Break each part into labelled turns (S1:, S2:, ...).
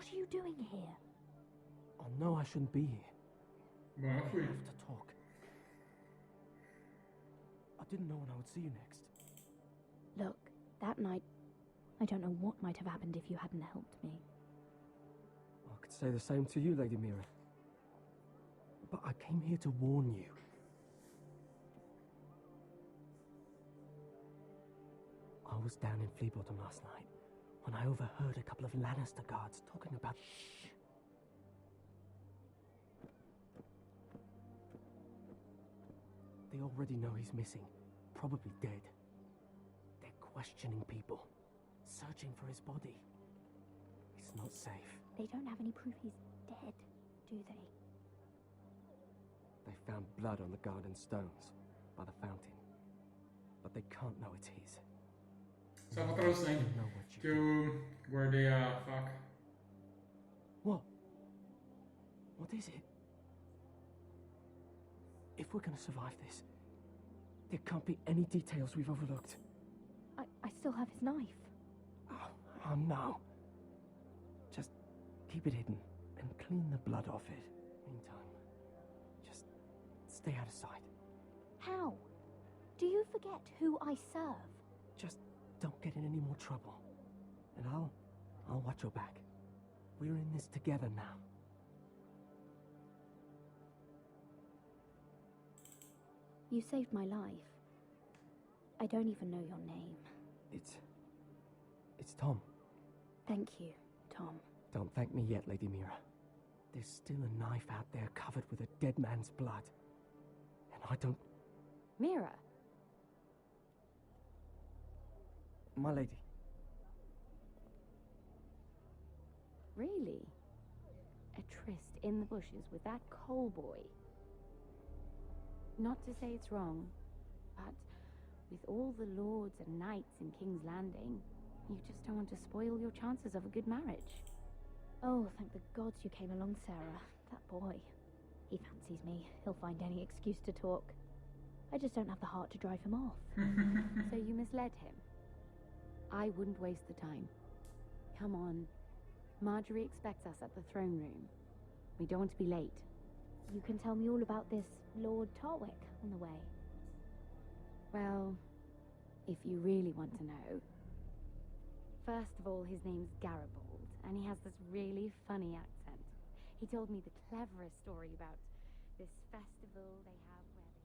S1: What are you doing here?
S2: I know I shouldn't be here.
S3: Bom, eu
S2: We
S3: fui.
S2: have to talk. I didn't know when I would see you next.
S1: Look, that night, I don't know what might have happened if you hadn't helped me.
S2: I could say the same to you, Lady Mira. But I came here to warn you. I was down in Fleabottom last night when I overheard a couple of Lannister guards talking about... Shh. They already know he's missing, probably dead. They're questioning people, searching for his body. It's not safe.
S1: They don't have any proof he's dead, do they?
S2: They found blood on the garden stones by the fountain, but they can't know it's his.
S3: Só pra o sangue. Que eu guardei a faca.
S2: What? What is it? If we're gonna survive this, there can't be any details we've overlooked.
S1: I still have his knife.
S2: Oh no. Just keep it hidden and clean the blood off it. Meantime, just stay out of sight.
S1: How? Do you forget who I serve?
S2: Just don't get in any more trouble. And I'll watch your back. We're in this together now.
S1: You saved my life. I don't even know your name.
S2: It's Tom.
S1: Thank you, Tom.
S2: Don't thank me yet, Lady Mira. There's still a knife out there covered with a dead man's blood. And I don't...
S1: Mira?
S2: My lady.
S1: Really? A tryst in the bushes with that coal boy? Not to say it's wrong, but with all the lords and knights in King's Landing, you just don't want to spoil your chances of a good marriage. Oh, thank the gods you came along, Sarah. That boy. He fancies me. He'll find any excuse to talk. I just don't have the heart to drive him off. So you misled him? I wouldn't waste the time. Come on. Marjorie expects us at the throne room. We don't want to be late. You can tell me all about this Lord Tarwick on the way. Well, if you really want to know. First of all, his name's Garibold, and he has this really funny accent. He told me the cleverest story about this festival they have where they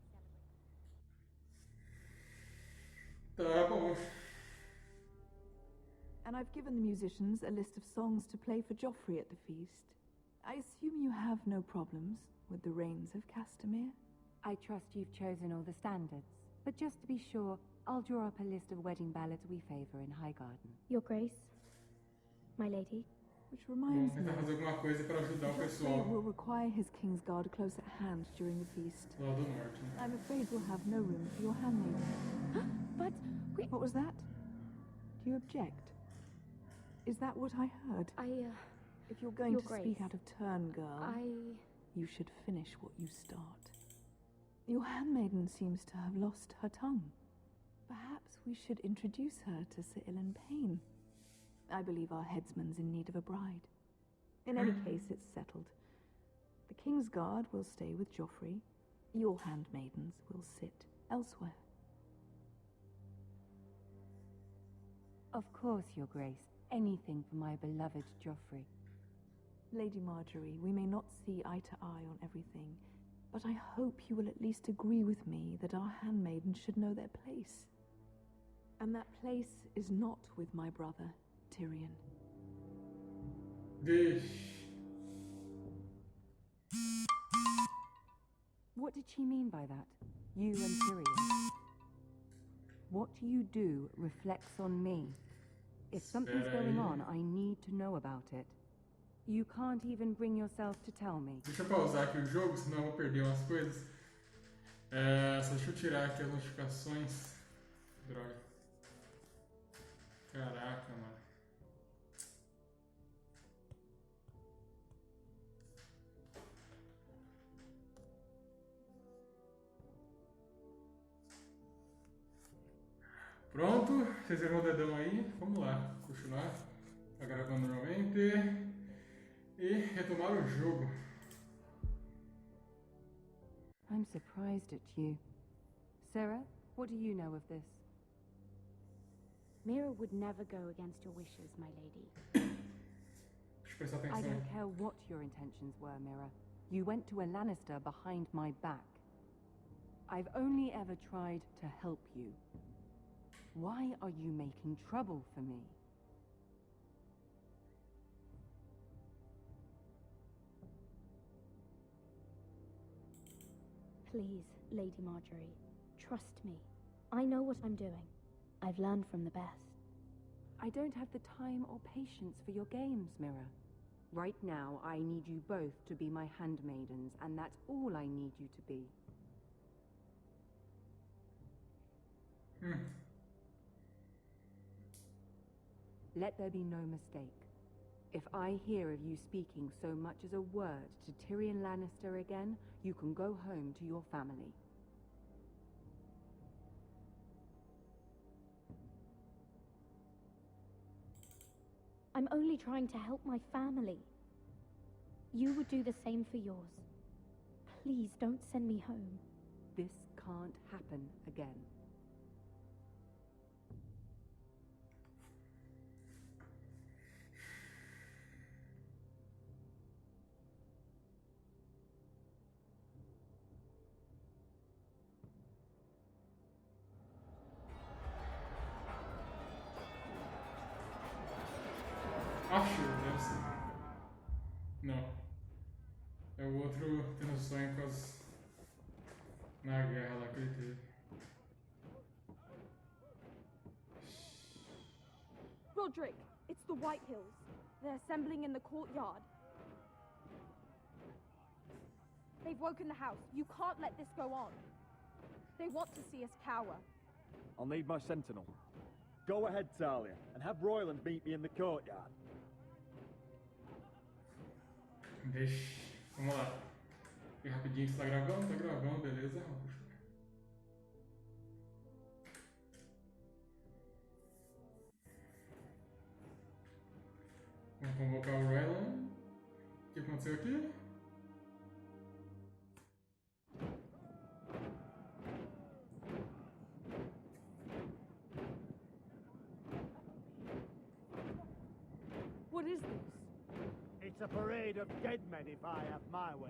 S1: celebrate...
S3: Tá bom.
S4: And I've given the musicians a list of songs to play for Joffrey at the feast. I assume you have no problems with the Rains of Castamere?
S5: I trust you've chosen all the standards. But just to be sure, I'll draw up a list of wedding ballads we favor in Highgarden.
S1: Your Grace, my lady.
S4: Which reminds me,
S3: Vamos tentar fazer alguma coisa para ajudar o
S4: Joffrey
S3: pessoal
S4: will require his Kingsguard close at hand during the feast.
S3: do lado do norte, né?
S4: I'm afraid we'll have no room for your handmaiden.
S1: But
S4: What was that? Do you object? Is that what I heard? If you're going
S1: Your
S4: to
S1: Grace,
S4: speak out of turn, girl, you should finish what you start. Your handmaiden seems to have lost her tongue. Perhaps we should introduce her to Sir Ilan Payne. I believe our headsman's in need of a bride. In any case, it's settled. The Kingsguard will stay with Joffrey. Your handmaidens will sit elsewhere.
S5: Of course, Your Grace. Anything for my beloved Joffrey.
S4: Lady Marjorie, we may not see eye to eye on everything, but I hope you will at least agree with me that our handmaidens should know their place. And that place is not with my brother, Tyrion.
S3: Vixe.
S5: What did she mean by that? You and Tyrion? What you do reflects on me. If something's going on, I need to know about it. You can't even bring yourself to tell me.
S3: Deixa eu pausar aqui o jogo, senão eu vou perder umas coisas. Só deixa eu tirar aqui as notificações. Droga. Caraca, mano. Pronto, vocês viram o dedão aí? Vamos lá, continuar. Tá gravando normalmente. e retomar o jogo.
S5: I'm surprised at you. Sarah, what do you know of this?
S1: Mira would never go against your wishes, my lady.
S3: Deixa eu prestar
S5: I
S3: atenção.
S5: don't care what your intentions were, Mira. You went to a Lannister behind my back. I've only ever tried to help you. Why are you making trouble for me?
S1: Please, Lady Marjorie, trust me. I know what I'm doing. I've learned from the best.
S5: I don't have the time or patience for your games, Mira. Right now, I need you both to be my handmaidens, and that's all I need you to be. Let there be no mistake. If I hear of you speaking so much as a word to Tyrion Lannister again, you can go home to your family.
S1: I'm only trying to help my family. You would do the same for yours. Please don't send me home.
S5: This can't happen again.
S3: Acho, deve ser. Não. É o outro tendo sonho com as... na guerra lá que ele teve.
S6: Roderick, it's the White Hills. They're assembling in the courtyard. They've woken the house. You can't let this go on. They want to see us cower.
S7: I'll need my sentinel. Go ahead, Talia, and have Royland meet me in the courtyard.
S3: Deixa. Vamos lá. E rapidinho, se tá gravando? Tá gravando, beleza. Vamos convocar o Royland. O que aconteceu aqui?
S6: What is this?
S7: It's a parade of dead men if I have my way.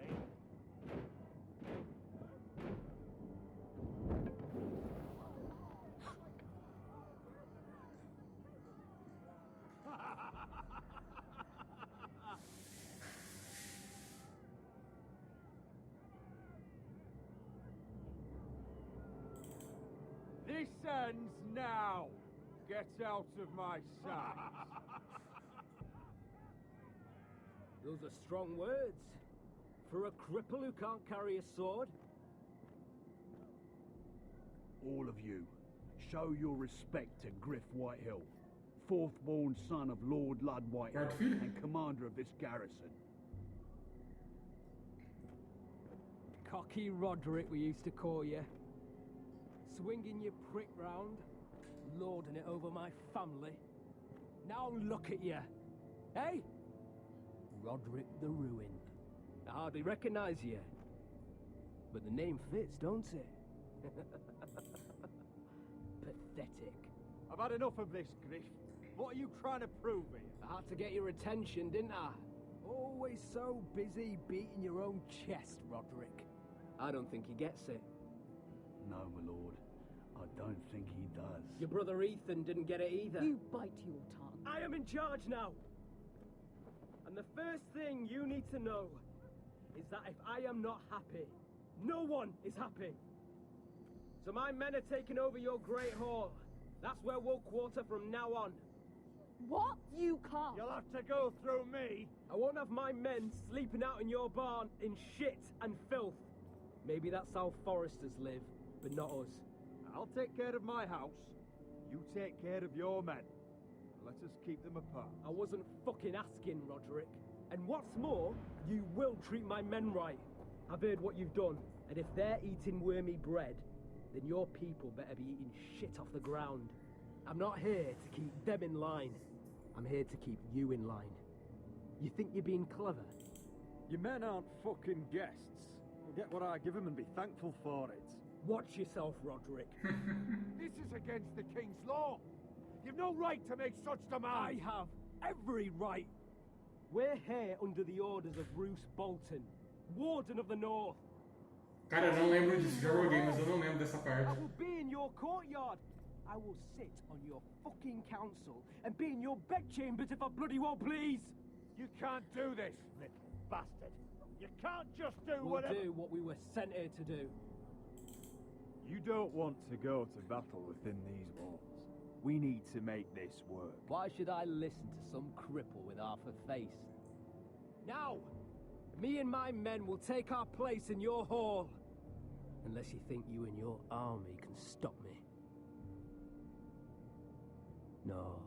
S8: This ends now. Get out of my sight. Those are strong words. For a cripple who can't carry a sword?
S9: All of you, show your respect to Griff Whitehill, fourth-born son of Lord Ludd Whitehill
S3: Parte.
S9: and commander of this garrison.
S8: Cocky Roderick, we used to call you. Swinging your prick round, lording it over my family. Now look at you. Hey? Roderick the Ruined. I hardly recognise you. But the name fits, don't it? Pathetic.
S7: I've had enough of this, Griff. What are you trying to prove here?
S8: I had to get your attention, didn't I? Always so busy beating your own chest, Roderick. I don't think he gets it.
S9: No, my lord, I don't think he does.
S8: Your brother Ethan didn't get it either.
S6: You bite your tongue.
S8: I am in charge now. And the first thing you need to know is that if I am not happy, no one is happy. So my men are taking over your Great Hall. That's where we'll quarter from now on.
S6: What? You can't.
S7: You'll have to go through me.
S8: I won't have my men sleeping out in your barn in shit and filth. Maybe that's how foresters live, but not us.
S7: I'll take care of my house. You take care of your men. Let us keep them apart.
S8: I wasn't fucking asking, Roderick. And what's more, you will treat my men right. I've heard what you've done, and if they're eating wormy bread, then your people better be eating shit off the ground. I'm not here to keep them in line. I'm here to keep you in line. You think you're being clever?
S7: Your men aren't fucking guests. They'll get what I give them and be thankful for it.
S8: Watch yourself, Roderick.
S7: This is against the king's law. You've no right to make such demands.
S8: I have every right. We're here under the orders of Roose Bolton, Warden of the North.
S3: Cara, eu não lembro disso. Já joguei, mas eu não lembro dessa
S8: I
S3: parte.
S8: will be in your courtyard. I will sit on your fucking council and be in your bedchambers if I bloody well please.
S7: You can't do this, little bastard. You can't just do
S8: We'll
S7: whatever...
S8: do what we were sent here to do.
S7: You don't want to go to battle within these walls. We need to make this work.
S8: Why should I listen to some cripple with half a face? Now, me and my men will take our place in your hall. Unless you think you and your army can stop me. No,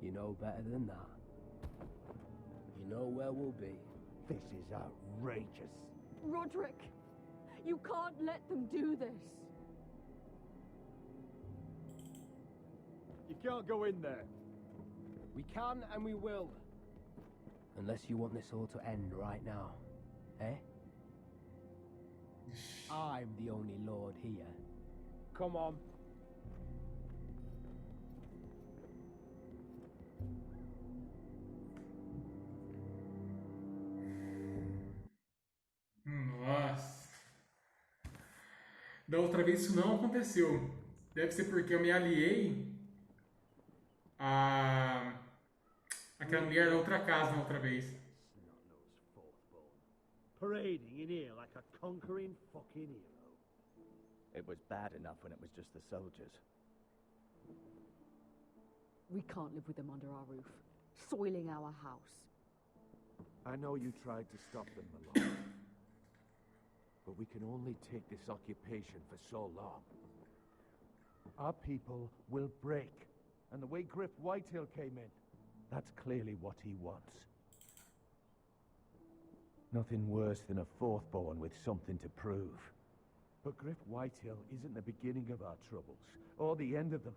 S8: you know better than that. You know where we'll be.
S9: This is outrageous.
S6: Roderick, you can't let them do this.
S7: You can't go in there.
S8: We can and we will. Unless you want this all to end right now, eh? I'm the only lord here. Come on.
S3: Nossa. Da outra vez isso não aconteceu. Deve ser porque eu me aliei a aquela mulher da outra casa na outra vez.
S9: Parading in here like a conquering fucking hero.
S10: It was bad enough when it was just the soldiers.
S6: We can't live with them under our roof, soiling our house.
S11: I know you tried to stop them, my lord. But we can only take this occupation for so long.
S9: Our people will break. And the way Griff Whitehill came in, that's clearly what he wants.
S11: Nothing worse than a fourth-born with something to prove.
S9: But Griff Whitehill isn't the beginning of our troubles, or the end of them.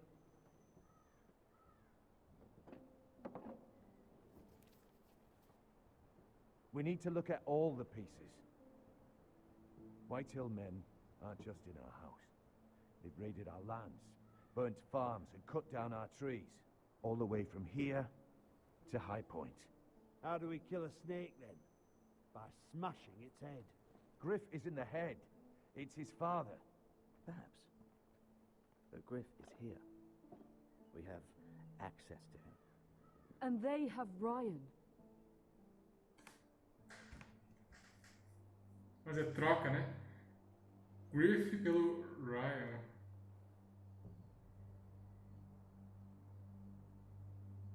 S9: We need to look at all the pieces. Whitehill men aren't just in our house. They've raided our lands, burnt farms, and cut down our trees. All the way from here to High Point.
S12: How do we kill a snake, then? By smashing its head.
S9: Griff isn't the head. It's his father.
S10: Perhaps. But Griff is here. We have access to him.
S6: And they have Ryan.
S3: Mas é troca, né? Griff pelo Ryan.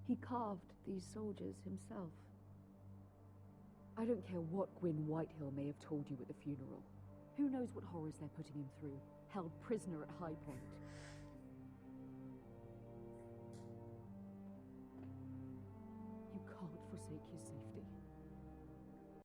S6: He carved these soldiers himself. I don't care what Gwyn Whitehill may have told you at the funeral. Who knows what horrors they're putting him through, held prisoner at High Point.